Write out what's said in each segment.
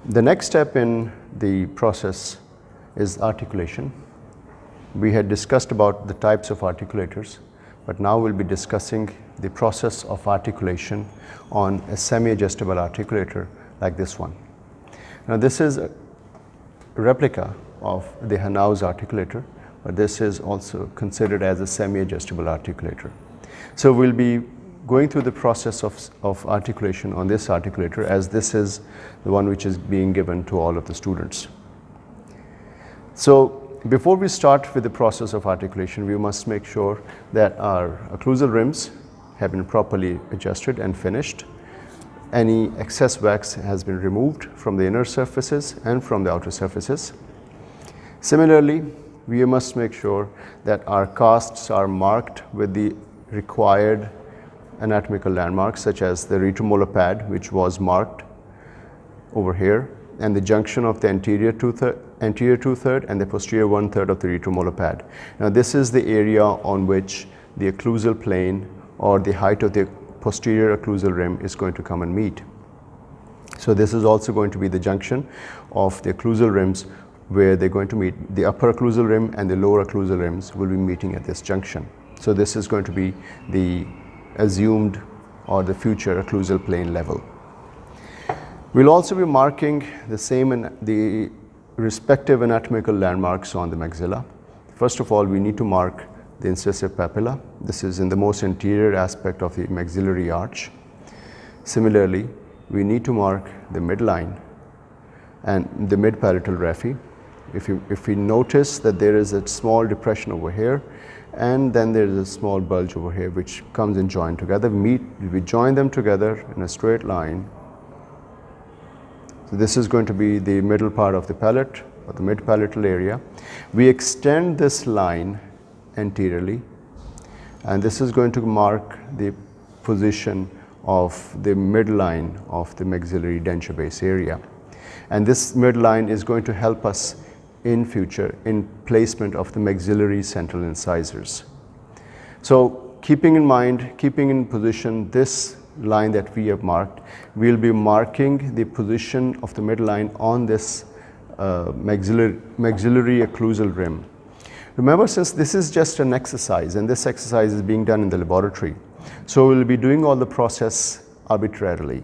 The next step in the process is articulation. We had discussed about the types of articulators, but now we'll be discussing the process of articulation on a semi-adjustable articulator like this one. Now this is a replica of the Hanau's articulator, but this is also considered as a semi-adjustable articulator. So we'll be going through the process of articulation on this articulator, as this is the one which is being given to all of the students. So before we start with the process of articulation, we must make sure that our occlusal rims have been properly adjusted and finished. Any excess wax has been removed from the inner surfaces and from the outer surfaces. Similarly, we must make sure that our casts are marked with the required anatomical landmarks, such as the retromolar pad, which was marked over here, and the junction of the anterior two-third and the posterior one-third of the retromolar pad. Now this is the area on which the occlusal plane or the height of the posterior occlusal rim is going to come and meet. So this is also going to be the junction of the occlusal rims, where they're going to meet. The upper occlusal rim and the lower occlusal rims will be meeting at this junction. So this is going to be the assumed or the future occlusal plane level. We'll also be marking the respective anatomical landmarks on the maxilla. First of all, we need to mark the incisive papilla. This is in the most anterior aspect of the maxillary arch. Similarly, we need to mark the midline and the mid-palatal raphe. If we notice that there is a small depression over here, and then there is a small bulge over here which comes and join together, we join them together in a straight line. So this is going to be the middle part of the palate, or the mid-palatal area. We extend this line anteriorly, and this is going to mark the position of the midline of the maxillary denture base area. And this midline is going to help us in future in placement of the maxillary central incisors. So keeping in position this line that we have marked, we'll be marking the position of the midline on this maxillary occlusal rim. Remember, since this is just an exercise, and this exercise is being done in the laboratory, so we'll be doing all the process arbitrarily.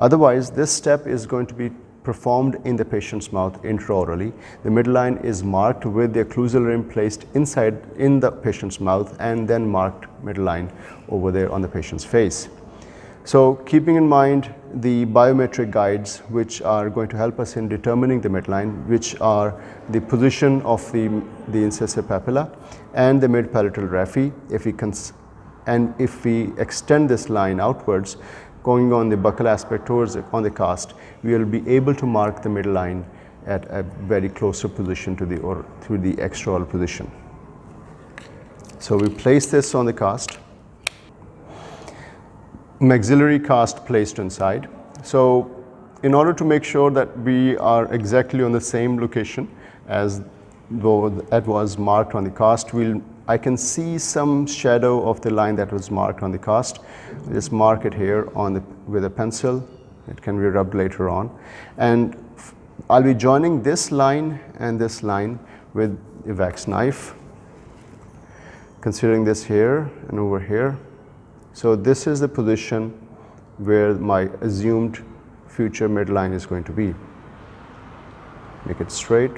Otherwise, this step is going to be performed in the patient's mouth intraorally. The midline is marked with the occlusal rim placed inside in the patient's mouth, and then marked midline over there on the patient's face. So keeping in mind the biometric guides which are going to help us in determining the midline, which are the position of the incisive papilla and the mid-palatal raphe. If we extend this line outwards, going on the buccal aspect towards on the cast, we will be able to mark the midline at a very closer position to the extraoral position. So we place this on the cast. Maxillary cast placed inside. So in order to make sure that we are exactly on the same location as though that was marked on the cast, I can see some shadow of the line that was marked on the cast. Just mark it here with a pencil. It can be rubbed later on. And I'll be joining this line and this line with a wax knife, considering this here and over here. So this is the position where my assumed future midline is going to be. Make it straight.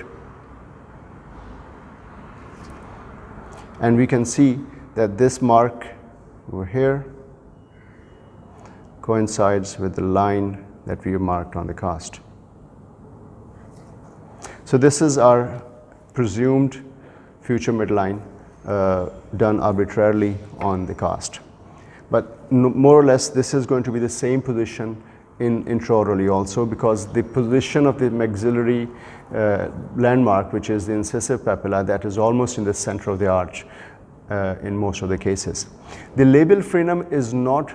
And we can see that this mark over here coincides with the line that we have marked on the cast. So this is our presumed future midline done arbitrarily on the cast. But more or less this is going to be the same position in intraorally also, because the position of the maxillary landmark, which is the incisive papilla, that is almost in the center of the arch in most of the cases. The labial frenum is not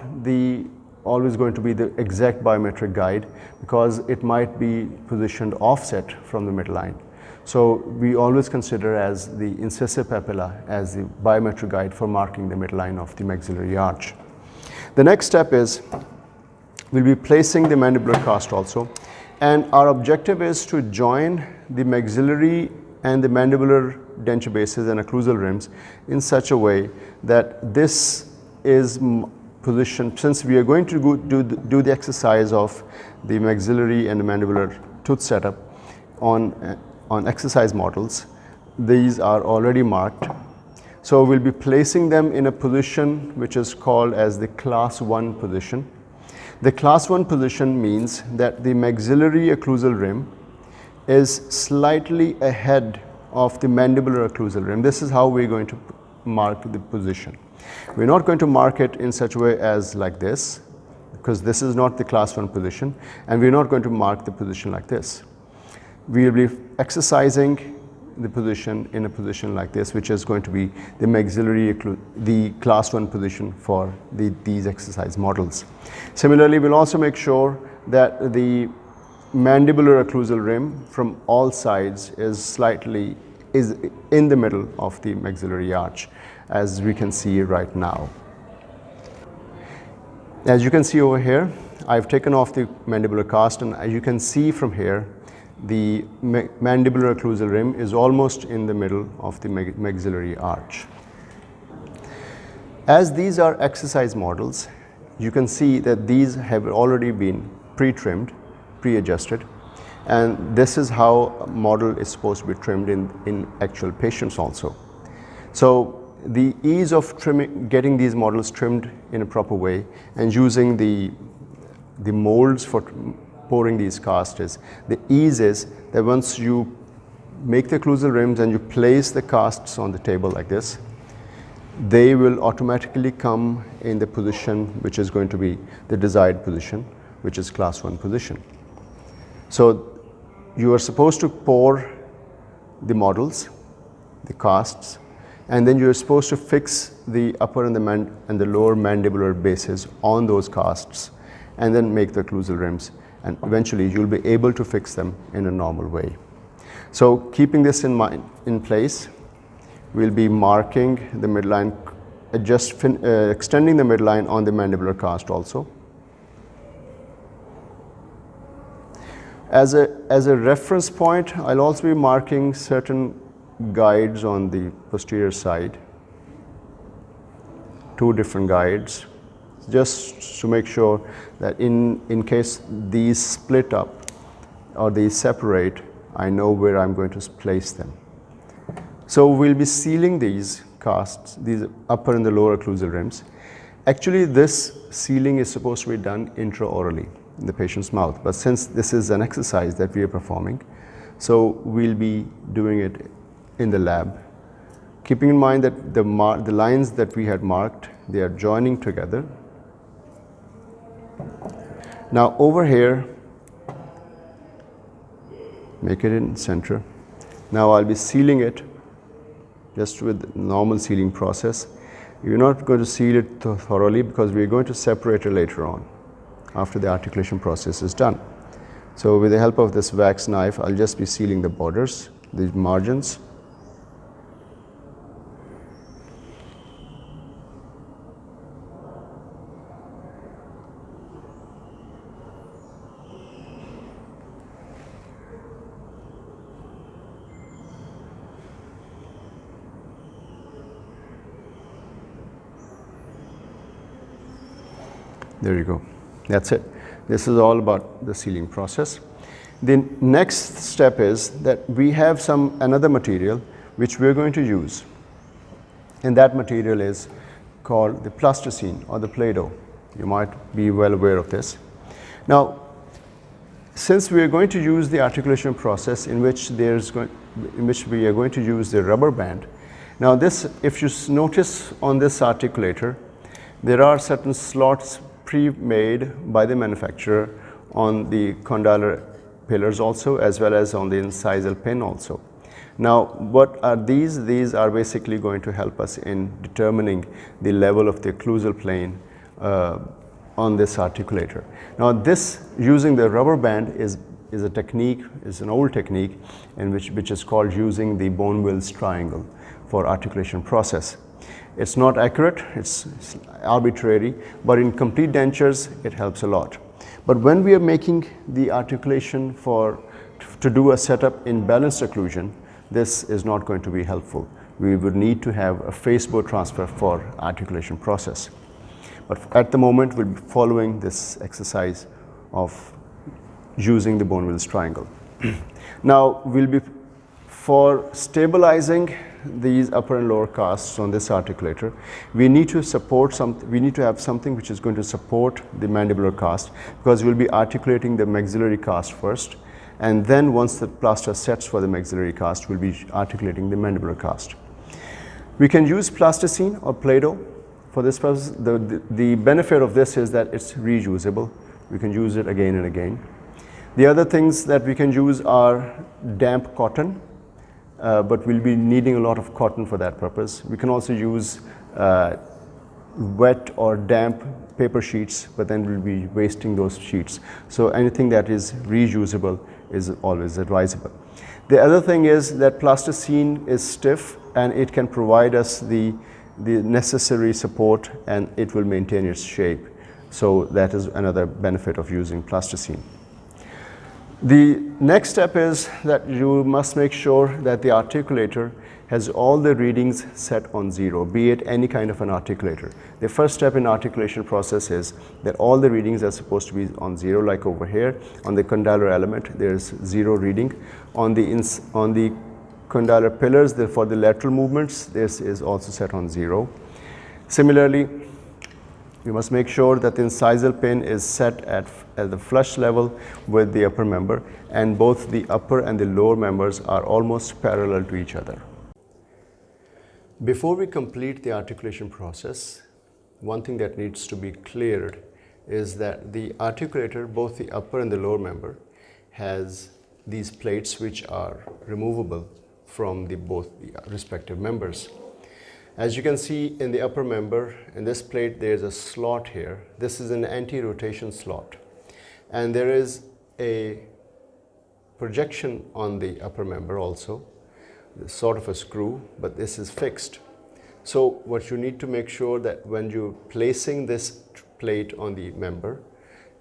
always going to be the exact biometric guide, because it might be positioned offset from the midline. So we always consider as the incisive papilla as the biometric guide for marking the midline of the maxillary arch. The next step is we'll be placing the mandibular cast also, And our objective is to join the maxillary and the mandibular denture bases and occlusal rims in such a way that this is positioned, since we are going to do the exercise of the maxillary and the mandibular tooth setup on exercise models. These are already marked. So we'll be placing them in a position which is called as the class 1 position. The class 1 position means that the maxillary occlusal rim is slightly ahead of the mandibular occlusal rim. This is how we're going to mark the position. We're not going to mark it in such a way as like this, because this is not the class 1 position, and we're not going to mark the position like this. We'll be exercising the position in a position like this, which is going to be the maxillary, the class 1 position for these exercise models. Similarly, we'll also make sure that the mandibular occlusal rim from all sides is in the middle of the maxillary arch, as we can see right now. As you can see over here, I've taken off the mandibular cast, and as you can see from here, the mandibular occlusal rim is almost in the middle of the maxillary arch. As these are exercise models, you can see that these have already been pre-trimmed, pre-adjusted, and this is how a model is supposed to be trimmed in actual patients also. So the ease of getting these models trimmed in a proper way and using the molds for pouring these casts is, the ease is that once you make the occlusal rims and you place the casts on the table like this, they will automatically come in the position which is going to be the desired position, which is class 1 position. So you are supposed to pour the models, the casts, and then you're supposed to fix the upper and the lower mandibular bases on those casts, and then make the occlusal rims, and eventually you'll be able to fix them in a normal way. So keeping this in place, we'll be marking the midline, extending the midline on the mandibular cast also. As a reference point, I'll also be marking certain guides on the posterior side, 2 different guides, just to make sure that in case these split up or they separate, I know where I'm going to place them. So we'll be sealing these casts, these upper and the lower occlusal rims. Actually, this sealing is supposed to be done intraorally in the patient's mouth, but since this is an exercise that we are performing, so we'll be doing it in the lab, keeping in mind that the lines that we had marked, they are joining together. Now over here, make it in center. Now I'll be sealing it just with normal sealing process. You're not going to seal it thoroughly because we're going to separate it later on after the articulation process is done. So with the help of this wax knife, I'll just be sealing the borders, the margins. There you go. That's it. This is all about the sealing process. The next step is that we have another material which we're going to use, and that material is called the Plasticine or the Play-Doh. You might be well aware of this. Now, since we are going to use the articulation process in which we are going to use the rubber band. Now this, if you notice on this articulator, there are certain slots pre-made by the manufacturer on the condylar pillars also, as well as on the incisal pin also. Now what are these? These are basically going to help us in determining the level of the occlusal plane on this articulator. Now this, using the rubber band, is a technique, is an old technique in which is called using the bonwill triangle for articulation process. It's not accurate, it's arbitrary, but in complete dentures it helps a lot. But when we are making the articulation to do a setup in balanced occlusion, this is not going to be helpful. We would need to have a face bore transfer for articulation process. But at the moment, we'll be following this exercise of using the bonwill triangle. Now, for stabilizing these upper and lower casts on this articulator, we need to have something which is going to support the mandibular cast, because we'll be articulating the maxillary cast first, and then once the plaster sets for the maxillary cast, we'll be articulating the mandibular cast. We can use plasticine or Play-Doh for this purpose. The benefit of this is that it's reusable. We can use it again and again. The other things that we can use are damp cotton, but we'll be needing a lot of cotton for that purpose. We can also use wet or damp paper sheets, but then we'll be wasting those sheets. So anything that is reusable is always advisable. The other thing is that plasticine is stiff and it can provide us the necessary support, and it will maintain its shape. So that is another benefit of using plasticine. The next step is that you must make sure that the articulator has all the readings set on 0, be it any kind of an articulator. The first step in articulation process is that all the readings are supposed to be on 0, like over here. On the condylar element, there's 0 reading. On the condylar pillars, for the lateral movements, this is also set on 0. Similarly, you must make sure that the incisal pin is set at the flush level with the upper member, and both the upper and the lower members are almost parallel to each other. Before we complete the articulation process, one thing that needs to be cleared is that the articulator, both the upper and the lower member, has these plates which are removable from both the respective members. As you can see in the upper member, in this plate, there is a slot here. This is an anti-rotation slot. And there is a projection on the upper member also, sort of a screw, but this is fixed. So what you need to make sure that when you're placing this plate on the member,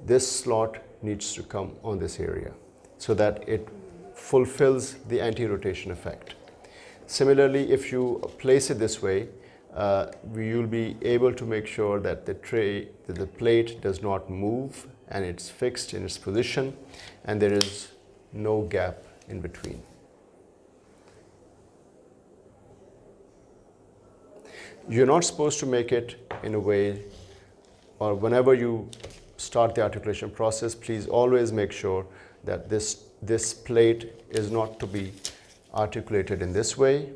this slot needs to come on this area so that it fulfills the anti-rotation effect. Similarly, if you place it this way, you'll be able to make sure that the plate does not move and it's fixed in its position and there is no gap in between. You're not supposed to make it in a way, or whenever you start the articulation process, please always make sure that this plate is not to be articulated in this way,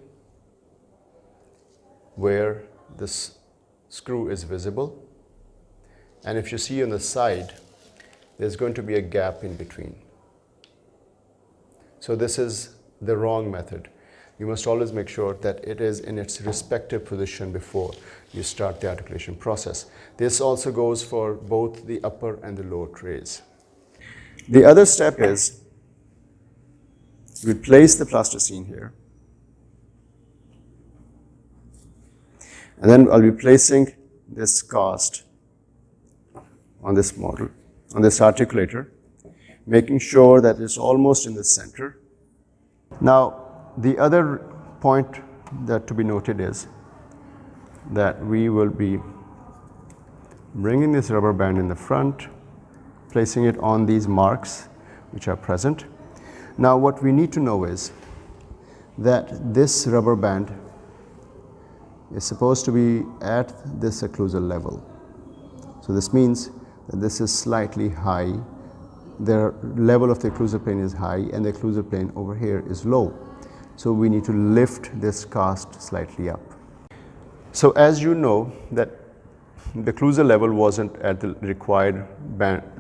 where this screw is visible. And if you see on the side, there's going to be a gap in between. So this is the wrong method. You must always make sure that it is in its respective position before you start the articulation process. This also goes for both the upper and the lower trays. The other step is we place the plasticine here. And then I'll be placing this cast on this model, on this articulator, making sure that it's almost in the center. Now, the other point that to be noted is that we will be bringing this rubber band in the front, placing it on these marks which are present. Now, what we need to know is that this rubber band is supposed to be at this occlusal level. So this means that this is slightly high. The level of the occlusal plane is high and the occlusal plane over here is low. So we need to lift this cast slightly up. So as you know that the occlusal level wasn't at the required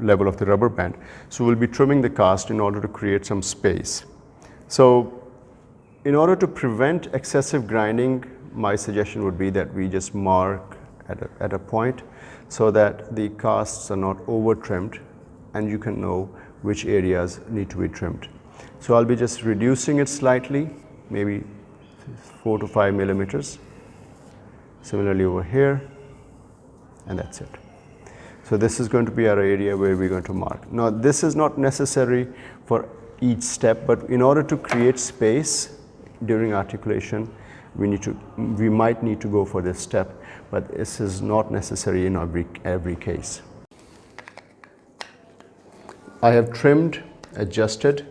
level of the rubber band, so we'll be trimming the cast in order to create some space. So in order to prevent excessive grinding, my suggestion would be that we just mark at a point so that the casts are not over trimmed and you can know which areas need to be trimmed. So I'll be just reducing it slightly, maybe 4 to 5 millimeters. Similarly over here, and that's it. So this is going to be our area where we're going to mark. Now this is not necessary for each step, but in order to create space during articulation, we might need to go for this step, but this is not necessary in every case. I have trimmed, adjusted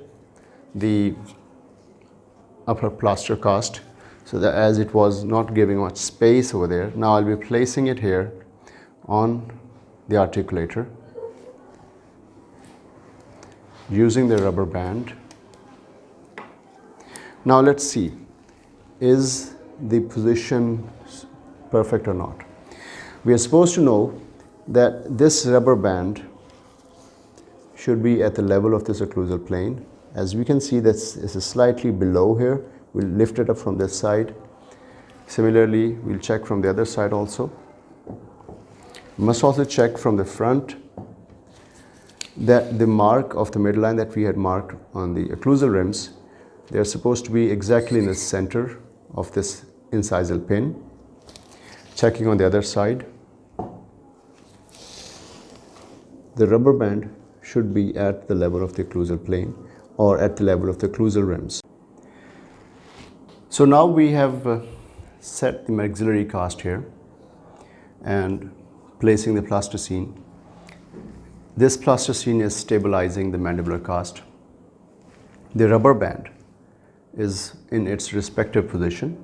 the upper plaster cast so that as it was not giving much space over there. Now I'll be placing it here on the articulator using the rubber band. Now let's see, is the position perfect or not? We are supposed to know that this rubber band should be at the level of this occlusal plane. As we can see, this is slightly below here. We'll lift it up from this side. Similarly, we'll check from the other side also. We must also check from the front that the mark of the midline that we had marked on the occlusal rims, they're supposed to be exactly in the center of this incisal pin. Checking on the other side, the rubber band should be at the level of the occlusal plane or at the level of the occlusal rims. So now we have set the maxillary cast here and placing the plasticine. This plasticine is stabilizing the mandibular cast. The rubber band is in its respective position,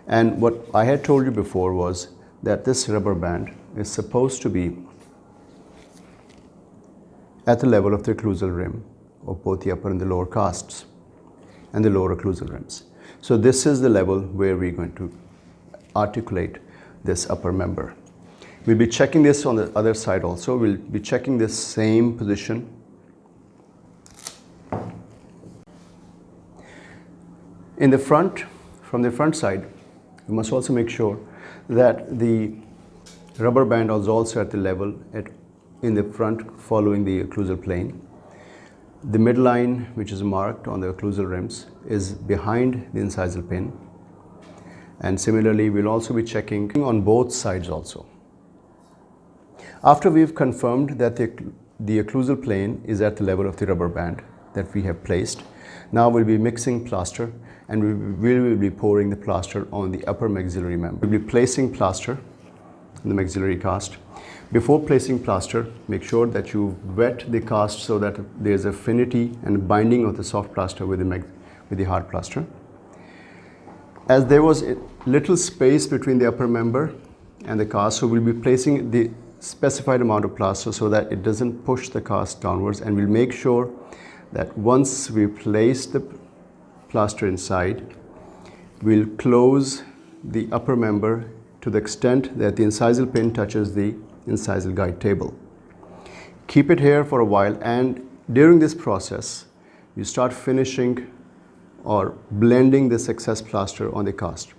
and what I had told you before was that this rubber band is supposed to be at the level of the occlusal rim of both the upper and the lower casts and the lower occlusal rims. So this is the level where we're going to articulate this upper member. We'll be checking this on the other side also. We'll be checking this same position. In the front, from the front side, we must also make sure that the rubber band is also at the level in the front following the occlusal plane. The midline, which is marked on the occlusal rims, is behind the incisal pin. And similarly, we'll also be checking on both sides also. After we've confirmed that the occlusal plane is at the level of the rubber band that we have placed, now we'll be mixing plaster and we will be pouring the plaster on the upper maxillary member. We'll be placing plaster in the maxillary cast. Before placing plaster, make sure that you wet the cast so that there's affinity and binding of the soft plaster with the hard plaster. As there was a little space between the upper member and the cast, so we'll be placing the specified amount of plaster so that it doesn't push the cast downwards, and we'll make sure that once we place the plaster inside, we'll close the upper member to the extent that the incisal pin touches the incisal guide table. Keep it here for a while, and during this process you start finishing or blending this excess plaster on the cast.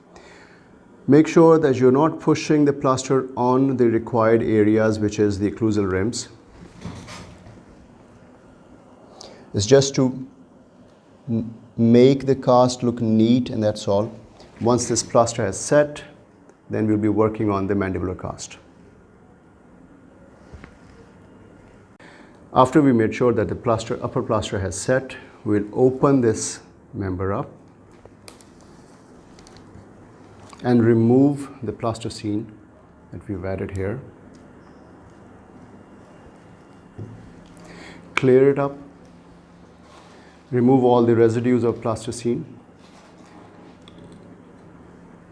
Make sure that you're not pushing the plaster on the required areas, which is the occlusal rims. It's just to make the cast look neat, and that's all. Once this plaster has set, then we'll be working on the mandibular cast. After we made sure that the upper plaster has set, we'll open this member up and remove the plasticine that we've added here. Clear it up. Remove all the residues of plasticine.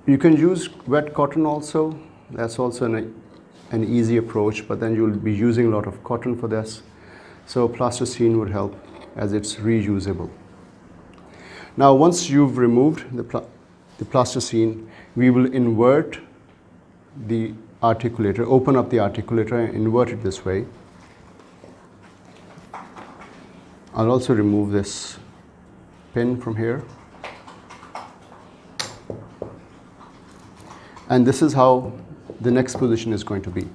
You can use wet cotton also. That's also an easy approach, but then you'll be using a lot of cotton for this. So plasticine would help as it's reusable. Now once you've removed the plasticine, we will invert the articulator, open up the articulator and invert it this way. I'll also remove this pin from here. And this is how the next position is going to be.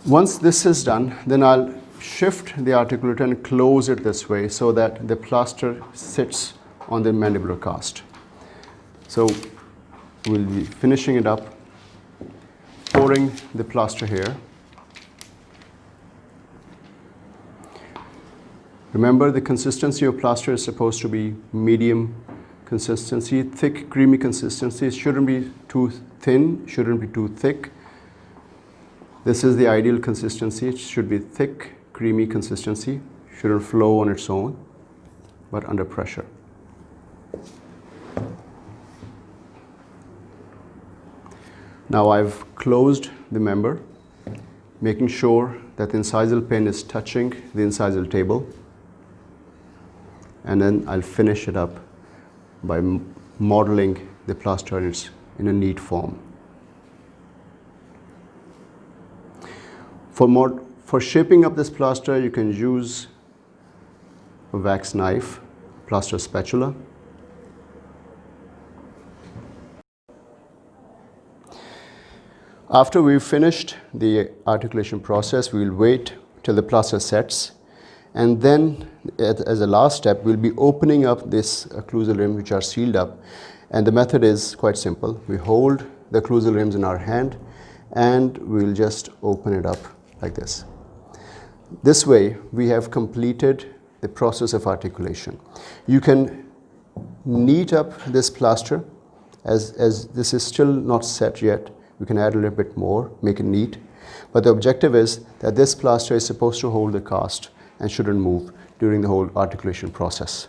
Once this is done, then I'll shift the articulator and close it this way so that the plaster sits on the mandibular cast. So we'll be finishing it up, pouring the plaster here. Remember, the consistency of plaster is supposed to be medium consistency, thick, creamy consistency. It shouldn't be too thin, shouldn't be too thick. This is the ideal consistency. It should be thick, creamy consistency. Shouldn't flow on its own, but under pressure. Now I've closed the member, making sure that the incisal pin is touching the incisal table. And then I'll finish it up by modeling the plaster in a neat form. For shaping up this plaster, you can use a wax knife, plaster spatula. After we've finished the articulation process, we will wait till the plaster sets, and then as a last step, we'll be opening up this occlusal rim which are sealed up, and the method is quite simple. We hold the occlusal rims in our hand and we'll just open it up like this. This way we have completed the process of articulation. You can neat up this plaster as this is still not set yet. You can add a little bit more, make it neat. But the objective is that this plaster is supposed to hold the cast and shouldn't move during the whole articulation process.